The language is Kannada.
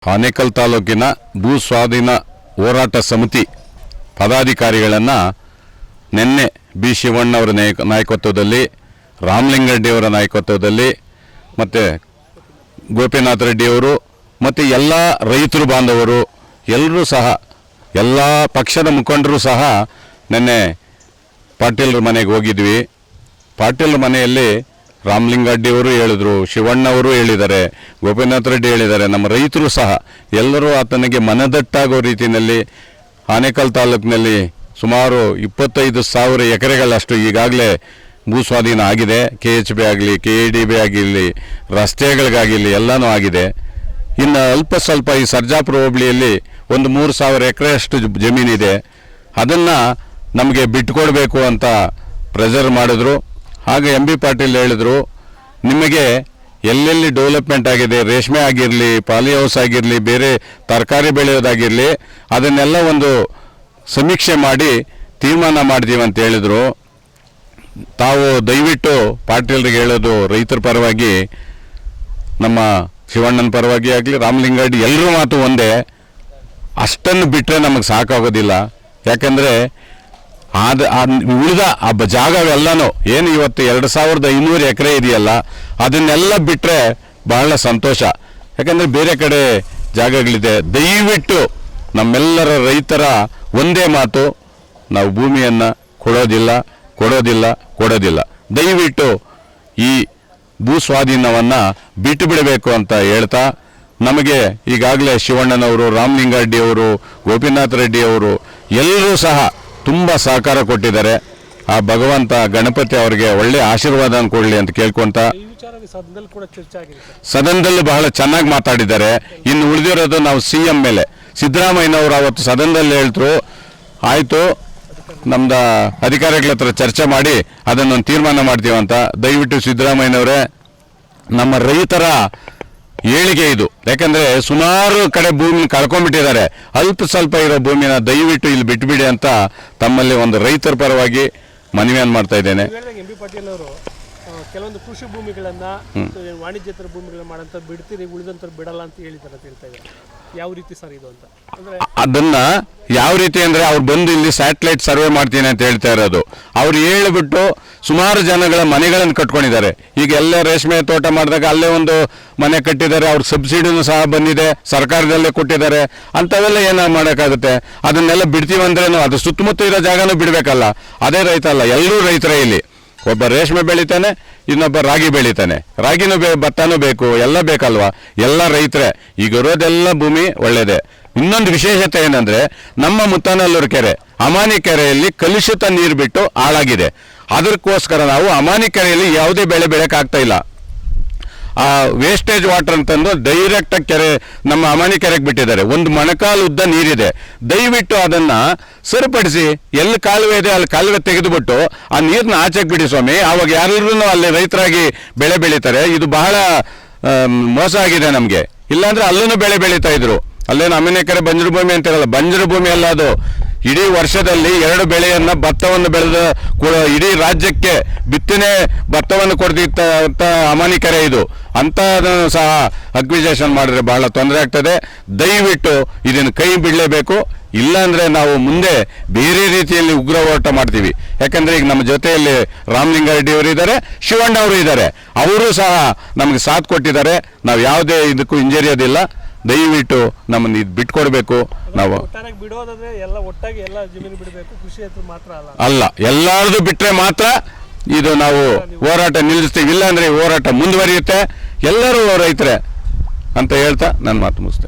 ಆನೇಕಲ್ ತಾಲೂಕಿನ ಭೂ ಸ್ವಾಧೀನ ಹೋರಾಟ ಸಮಿತಿ ಪದಾಧಿಕಾರಿಗಳನ್ನು ನಿನ್ನೆ ಬಿ ಶಿವಣ್ಣವರ ನಾಯಕತ್ವದಲ್ಲಿ, ರಾಮಲಿಂಗರೆಡ್ಡಿಯವರ ನಾಯಕತ್ವದಲ್ಲಿ ಮತ್ತು ಗೋಪಿನಾಥ ರೆಡ್ಡಿಯವರು ಮತ್ತು ಎಲ್ಲ ರೈತರು ಬಾಂಧವರು ಎಲ್ಲರೂ ಸಹ, ಎಲ್ಲ ಪಕ್ಷದ ಮುಖಂಡರು ಸಹ ನಿನ್ನೆ ಪಾಟೀಲ್ರ ಮನೆಗೆ ಹೋಗಿದ್ವಿ. ಪಾಟೀಲ್ರ ಮನೆಯಲ್ಲಿ ರಾಮಲಿಂಗರೆಡ್ಡಿಯವರು ಹೇಳಿದರು, ಶಿವಣ್ಣವರು ಹೇಳಿದ್ದಾರೆ, ಗೋಪಿನಾಥ ರೆಡ್ಡಿ ಹೇಳಿದ್ದಾರೆ, ನಮ್ಮ ರೈತರು ಸಹ ಎಲ್ಲರೂ ಆತನಿಗೆ ಮನದಟ್ಟಾಗೋ ರೀತಿಯಲ್ಲಿ ಆನೇಕಲ್ ತಾಲೂಕಿನಲ್ಲಿ ಸುಮಾರು 25,000 ಎಕರೆಗಳಷ್ಟು ಈಗಾಗಲೇ ಭೂ ಸ್ವಾಧೀನ ಆಗಿದೆ. KHB ಆಗಲಿ, KADB ಆಗಿರಲಿ, ರಸ್ತೆಗಳಿಗಾಗಿರಲಿ ಎಲ್ಲನೂ ಆಗಿದೆ. ಇನ್ನು ಅಲ್ಪ ಸ್ವಲ್ಪ ಈ ಸರ್ಜಾಪುರ ಹೋಬಳಿಯಲ್ಲಿ ಒಂದು 3,000 ಎಕರೆಯಷ್ಟು ಜಮೀನಿದೆ. ಅದನ್ನು ನಮಗೆ ಬಿಟ್ಟುಕೊಡ್ಬೇಕು ಅಂತ ಪ್ರೆಷರ್ ಮಾಡಿದ್ರು. ಹಾಗೆ MB ಪಾಟೀಲ್ ಹೇಳಿದರು, ನಿಮಗೆ ಎಲ್ಲೆಲ್ಲಿ ಡೆವಲಪ್ಮೆಂಟ್ ಆಗಿದೆ, ರೇಷ್ಮೆ ಆಗಿರಲಿ, ಪಾಲಿ ಹೌಸ್ ಆಗಿರಲಿ, ಬೇರೆ ತರಕಾರಿ ಬೆಳೆಯೋದಾಗಿರಲಿ, ಅದನ್ನೆಲ್ಲ ಒಂದು ಸಮೀಕ್ಷೆ ಮಾಡಿ ತೀರ್ಮಾನ ಮಾಡ್ತೀವಿ ಅಂತ ಹೇಳಿದರು. ತಾವು ದಯವಿಟ್ಟು ಪಾಟೀಲ್ರಿಗೆ ಹೇಳೋದು, ರೈತರ ಪರವಾಗಿ, ನಮ್ಮ ಶಿವಣ್ಣನ ಪರವಾಗಿ ಆಗಲಿ, ರಾಮಲಿಂಗರೆಡ್ಡಿ ಎಲ್ಲರೂ ಮಾತು ಒಂದೇ, ಅಷ್ಟನ್ನು ಬಿಟ್ಟರೆ ನಮಗೆ ಸಾಕಾಗೋದಿಲ್ಲ. ಯಾಕೆಂದರೆ ಉಳಿದ ಜಾಗವೆಲ್ಲನೂ ಏನು ಇವತ್ತು 2,500 ಎಕರೆ ಇದೆಯಲ್ಲ, ಅದನ್ನೆಲ್ಲ ಬಿಟ್ಟರೆ ಬಹಳ ಸಂತೋಷ. ಯಾಕಂದರೆ ಬೇರೆ ಕಡೆ ಜಾಗಗಳಿದೆ. ದಯವಿಟ್ಟು ನಮ್ಮೆಲ್ಲರ ರೈತರ ಒಂದೇ ಮಾತು, ನಾವು ಭೂಮಿಯನ್ನು ಕೊಡೋದಿಲ್ಲ. ದಯವಿಟ್ಟು ಈ ಭೂ ಸ್ವಾಧೀನವನ್ನು ಬಿಟ್ಟು ಬಿಡಬೇಕು ಅಂತ ಹೇಳ್ತಾ, ನಮಗೆ ಈಗಾಗಲೇ ಶಿವಣ್ಣನವರು, ರಾಮಲಿಂಗರೆಡ್ಡಿಯವರು, ಗೋಪಿನಾಥ ರೆಡ್ಡಿಯವರು ಎಲ್ಲರೂ ಸಹ ತುಂಬ ಸಹಕಾರ ಕೊಟ್ಟಿದ್ದಾರೆ. ಆ ಭಗವಂತ ಗಣಪತಿ ಅವರಿಗೆ ಒಳ್ಳೆ ಆಶೀರ್ವಾದ ಕೊಡಲಿ ಅಂತ ಕೇಳ್ಕೊಂತ, ಸದನದಲ್ಲೂ ಬಹಳ ಚೆನ್ನಾಗಿ ಮಾತಾಡಿದ್ದಾರೆ. ಇನ್ನು ಉಳಿದಿರೋದು ನಾವು CM ಮೇಲೆ, ಸಿದ್ದರಾಮಯ್ಯನವರು ಅವತ್ತು ಸದನದಲ್ಲಿ ಹೇಳ್ತರು, ಆಯಿತು ನಮ್ದು ಅಧಿಕಾರಿಗಳ ಹತ್ರ ಚರ್ಚೆ ಮಾಡಿ ಅದನ್ನೊಂದು ತೀರ್ಮಾನ ಮಾಡ್ತೀವಂತ. ದಯವಿಟ್ಟು ಸಿದ್ದರಾಮಯ್ಯನವರೇ, ನಮ್ಮ ರೈತರ ಏಳಿಗೆ ಇದು. ಯಾಕಂದರೆ ಸುಮಾರು ಕಡೆ ಭೂಮಿನ ಕಳ್ಕೊಂಡ್ಬಿಟ್ಟಿದ್ದಾರೆ. ಅಲ್ಪ ಸ್ವಲ್ಪ ಇರೋ ಭೂಮಿನ ದಯವಿಟ್ಟು ಇಲ್ಲಿ ಬಿಟ್ಟುಬಿಡಿ ಅಂತ ತಮ್ಮಲ್ಲಿ ಒಂದು ರೈತರ ಪರವಾಗಿ ಮನವಿಯನ್ನು ಮಾಡ್ತಾ ಇದ್ದೇನೆ. MB ಪಾಟೀಲ್ ಅವರು ಕೆಲವೊಂದು ಕೃಷಿ ಭೂಮಿಗಳನ್ನ, ವಾಣಿಜ್ಯೇತರ ಭೂಮಿಗಳನ್ನ ಮಾಡಂತ ಬಿಡ್ತೀರಿ, ಉಳಿದಂತ ಬಿಡಲ್ಲ ಅಂತ ಹೇಳಿದ್ದಾರೆ ಅಂತ ಹೇಳ್ತಾ ಇದ್ದಾರೆ. ಯಾವ ರೀತಿ ಸರ್ ಇದು ಅಂತ? ಅಂದ್ರೆ ಅದನ್ನ ಯಾವ ರೀತಿ ಅಂದರೆ, ಅವ್ರು ಬಂದು ಇಲ್ಲಿ ಸ್ಯಾಟಲೈಟ್ ಸರ್ವೆ ಮಾಡ್ತೀನಿ ಅಂತ ಹೇಳ್ತಾ ಇರೋದು. ಅವ್ರು ಹೇಳಿಬಿಟ್ಟು ಸುಮಾರು ಜನಗಳ ಮನೆಗಳನ್ನು ಕಟ್ಕೊಂಡಿದ್ದಾರೆ. ಈಗ ಎಲ್ಲ ರೇಷ್ಮೆ ತೋಟ ಮಾಡಿದಾಗ ಅಲ್ಲೇ ಒಂದು ಮನೆ ಕಟ್ಟಿದ್ದಾರೆ. ಅವ್ರ ಸಬ್ಸಿಡಿನೂ ಸಹ ಬಂದಿದೆ, ಸರ್ಕಾರದಲ್ಲೇ ಕೊಟ್ಟಿದ್ದಾರೆ. ಅಂಥವೆಲ್ಲ ಏನೋ ಮಾಡೋಕ್ಕಾಗುತ್ತೆ? ಅದನ್ನೆಲ್ಲ ಬಿಡ್ತೀವಂದ್ರೇನು ಅದು ಸುತ್ತಮುತ್ತ ಇರೋ ಜಾಗನೂ ಬಿಡಬೇಕಲ್ಲ. ಅದೇ ರೈತ ಅಲ್ಲ, ಎಲ್ಲರೂ ರೈತರೇ ಇಲ್ಲಿ. ಒಬ್ಬ ರೇಷ್ಮೆ ಬೆಳಿತಾನೆ, ಇನ್ನೊಬ್ಬ ರಾಗಿ ಬೆಳಿತಾನೆ, ರಾಗಿನೂ ಭತ್ತನೂ ಬೇಕು, ಎಲ್ಲ ಬೇಕಲ್ವಾ? ಎಲ್ಲ ರೈತರೇ. ಈಗ ಇರೋದೆಲ್ಲ ಭೂಮಿ ಒಳ್ಳೆಯದೇ. ಇನ್ನೊಂದು ವಿಶೇಷತೆ ಏನಂದರೆ, ನಮ್ಮ ಮುತ್ತನಲ್ಲೂರು ಕೆರೆ, ಅಮಾನಿ ಕೆರೆಯಲ್ಲಿ ಕಲುಷಿತ ನೀರು ಬಿಟ್ಟು ಹಾಳಾಗಿದೆ. ಅದಕ್ಕೋಸ್ಕರ ನಾವು ಅಮಾನಿ ಕೆರೆಯಲ್ಲಿ ಯಾವುದೇ ಬೆಳೆ ಬೆಳೆಯೋಕ್ಕಾಗ್ತಾ ಇಲ್ಲ. ಆ ವೇಸ್ಟೇಜ್ ವಾಟರ್ ಅಂತಂದು ಡೈರೆಕ್ಟಾಗಿ ಕೆರೆ, ನಮ್ಮ ಅಮಾನಿ ಕೆರೆಗೆ ಬಿಟ್ಟಿದ್ದಾರೆ. ಒಂದು ಮೊಣಕಾಲು ಉದ್ದ ನೀರಿದೆ. ದಯವಿಟ್ಟು ಅದನ್ನು ಸರಿಪಡಿಸಿ, ಎಲ್ಲಿ ಕಾಲುವೆ ಇದೆ ಅಲ್ಲಿ ಕಾಲುವೆ ತೆಗೆದುಬಿಟ್ಟು ಆ ನೀರನ್ನ ಆಚೆಗೆ ಬಿಡಿ ಸ್ವಾಮಿ. ಆವಾಗ ಯಾರೆಲ್ಲರೂ ಅಲ್ಲಿ ರೈತರಾಗಿ ಬೆಳೆ ಬೆಳೀತಾರೆ. ಇದು ಬಹಳ ಮೋಸ ಆಗಿದೆ ನಮಗೆ. ಇಲ್ಲಾಂದರೆ ಅಲ್ಲೂ ಬೆಳೆ ಬೆಳೀತಾ ಇದ್ರು. ಅಲ್ಲೇನು ಅಮಾನಿ ಕೆರೆ ಬಂಜರು ಭೂಮಿ ಅಂತಿರಲ್ಲ, ಬಂಜರು ಭೂಮಿ ಅಲ್ಲ ಅದು. ಇಡೀ ವರ್ಷದಲ್ಲಿ 2 ಬೆಳೆಯನ್ನು, ಭತ್ತವನ್ನು ಬೆಳೆದ ಇಡೀ ರಾಜ್ಯಕ್ಕೆ ಬಿತ್ತನೆ ಭತ್ತವನ್ನು ಕೊಡ್ತಿತ್ತ ಅಮಾನಿ ಕೆರೆ ಇದು. ಅಂಥದನ್ನು ಸಹ ಅಕ್ವಿಜೇಷನ್ ಮಾಡಿದ್ರೆ ಬಹಳ ತೊಂದರೆ ಆಗ್ತದೆ. ದಯವಿಟ್ಟು ಇದನ್ನು ಕೈ ಬಿಡಲೇಬೇಕು. ಇಲ್ಲಾಂದರೆ ನಾವು ಮುಂದೆ ಬೇರೆ ರೀತಿಯಲ್ಲಿ ಉಗ್ರ ಹೋರಾಟ ಮಾಡ್ತೀವಿ. ಯಾಕಂದರೆ ಈಗ ನಮ್ಮ ಜೊತೆಯಲ್ಲಿ ರಾಮಲಿಂಗರೆಡ್ಡಿಯವರು ಇದ್ದಾರೆ, ಶಿವಣ್ಣ ಅವರು ಇದ್ದಾರೆ. ಅವರು ಸಹ ನಮಗೆ ಸಾಥ್ ಕೊಟ್ಟಿದ್ದಾರೆ. ನಾವು ಯಾವುದೇ ಇದಕ್ಕೂ ಹಿಂಜರಿಯೋದಿಲ್ಲ. ದಯವಿಟ್ಟು ನಮ್ಮನ್ನು ಇದು ಬಿಟ್ಕೊಡ್ಬೇಕು. ನಾವು ಬಿಡೋದಾದ್ರೆ ಎಲ್ಲ ಒಟ್ಟಾಗಿ ಎಲ್ಲ ಜಮೀನು ಬಿಡಬೇಕು, ಕೃಷಿ ಮಾತ್ರ ಅಲ್ಲ, ಎಲ್ಲಾರ್ದು ಬಿಟ್ಟರೆ ಮಾತ್ರ ಇದು ನಾವು ಹೋರಾಟ ನಿಲ್ಲಿಸ್ತೀವಿ. ಇಲ್ಲಾಂದರೆ ಹೋರಾಟ ಮುಂದುವರಿಯುತ್ತೆ. ಎಲ್ಲರೂ ರೈತರೇ ಅಂತ ಹೇಳ್ತಾ ನನ್ನ ಮಾತು ಮುಗಿಸ್ತೇನೆ.